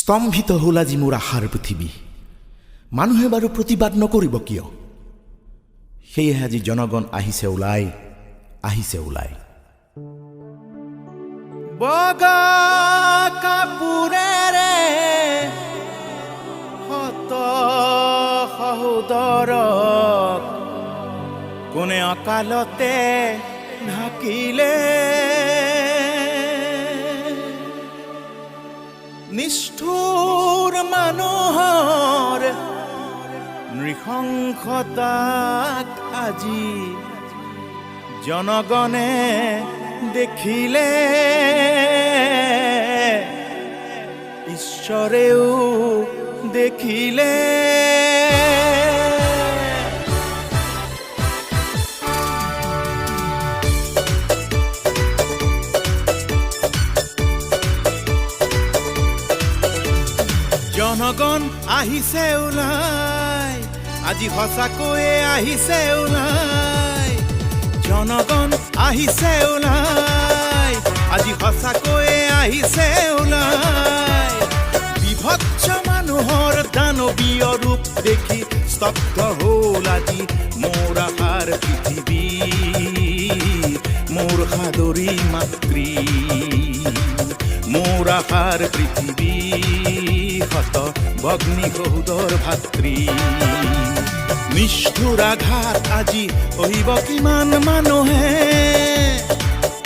স্তম্ভিত হল আজি মোৰ আশাৰ পৃথিৱী। মানুহে বাৰু প্ৰতিবাদ নকৰিব কিয়? সেয়েহে আজি জনগণ আহিছে ওলাই। বগা কাপোৰেৰে হত সহোদৰক কোনে অকালতে ঢাকিলে, নিষ্ঠুৰ মানুহৰ নৃশংসতাক আজি জনগণে দেখিলে, ঈশ্বৰেও দেখিলে। জনগণ আহিছে ওলাই, আজি সঁচাকৈয়ে আহিছে ওলাই। জনগণ আহিছে ওলাই, আজি সঁচাকৈয়ে আহিছে ওলাই। বিভৎস মানুহৰ দানৱীয় ৰূপ দেখি স্তব্ধ হ'ল আজি মোৰ আশাৰ পৃথিৱী, মোৰ সাদৰী মাতৃ, মোৰ আশাৰ পৃথিৱী, হত ভগ্নী সহোদৰ ভাতৃ। নিষ্ঠুৰ আঘাত আজি সহিব কিমান মানুহে,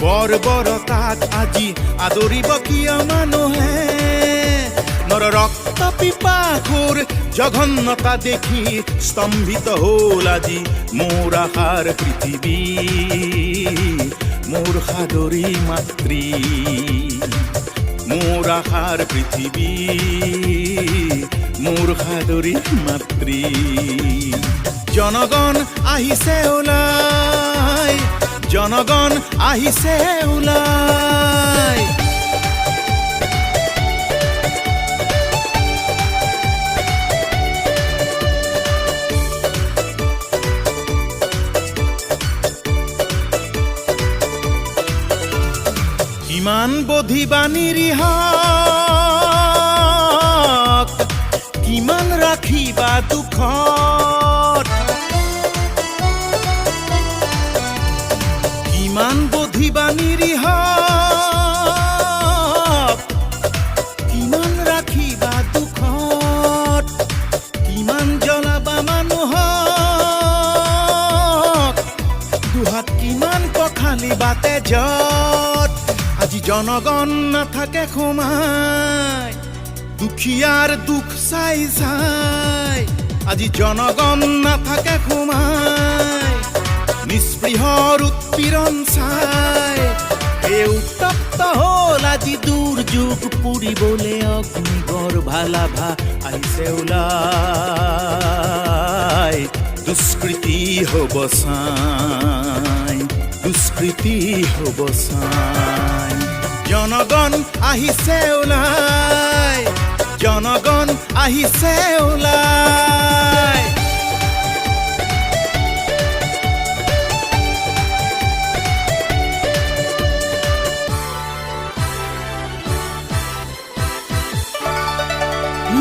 বৰ্বৰতাক আজি আদৰিব কিয় মানুহে? নৰ ৰক্ত পিপাসুৰ জঘন্যতা দেখি স্তম্ভিত হ'ল আজি মোৰ আশাৰ পৃথিৱী, মোৰ সাদৰী মাতৃ, মোৰ আশাৰ পৃথিৱী, মোৰ সাদৰী মাতৃ। জনগণ আহিছে ওলাই, জনগণ আহিছে ওলাই। কিমান বধিবা নিৰীহক, কিমান ৰাখিবা দুখত, কিমান বধিবা নিৰীহক, কিমান ৰাখিবা দুখত, কিমান জ্বলাবা মানুহক, দুহাত কিমান পখালিবা তেজত। আজি জনগণ নাথাকে সোমাই, দুখীয়াৰ দুখ চাই চাই। আজি জনগণ নাথাকে সোমাই, নিস্পৃহৰ উৎপীড়ন চাই। এই উত্তপ্ত হ'ল আজি দুৰ্যোগ পুৰিবলে অগ্নিগৰ্ভা লাভা আহিছে ওলাই। দুষ্কৃতি হ'ব চাই, দুষ্কৃতি হ'ব চাই। জনগণ আহিছে ওলাই, জনগণ আহিছে ওলাই।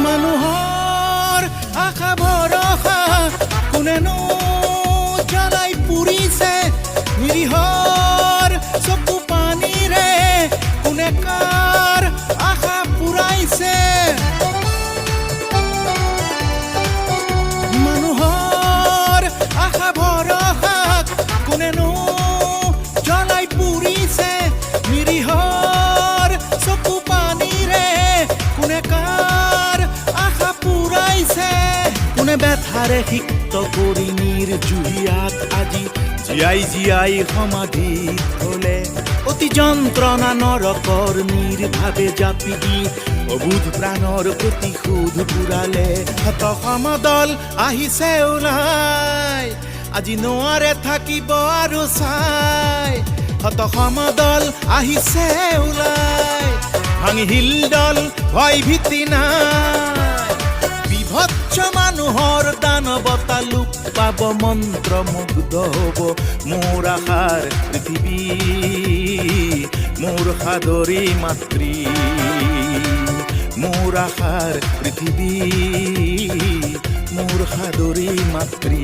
মানুহৰ আশা ভৰসা কোনেনো জ্বলাই পুৰিছে, নিৰীহৰ চকু পানীৰে কোনে কাৰ আশা পুৰাইছে। মানুহৰ আশা ভৰসাক কোনেনো জ্বলাই পুৰিছে, নিৰীহৰ চকু পানীৰে কোনে কাৰ আশা পুৰাইছে। কোনে বেথাৰে সিক্ত কৰি নিৰ্জুহিয়াক আজি জীয়াই জীয়াই সমাধি থলে, অতি যন্ত্ৰণা নৰকৰ নিৰ্ভাৱে জাপি দি অবুধ প্ৰাণৰ প্ৰতিশোধ পুৰালে। হত সমদল আহিছে ওলাই, আজি নোৱাৰে থাকিব আৰু চাই। হত সমদল আহিছে ওলাই, ভাঙি হিলদল ভয় ভীতি নাই। বিভৎস মানুহৰ দানৱতা লোক পাব, মন্ত্ৰমুগ্ধ হ'ব মোৰ আশাৰ পৃথিৱী, মোৰ সাদৰী মাতৃ, মোৰ মোৰ আশাৰ পৃথিৱী মোৰ সাদৰী মাতৃ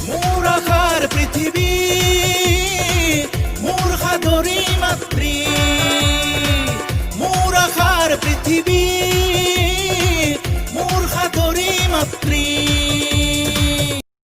মোৰ আশাৰ পৃথিৱী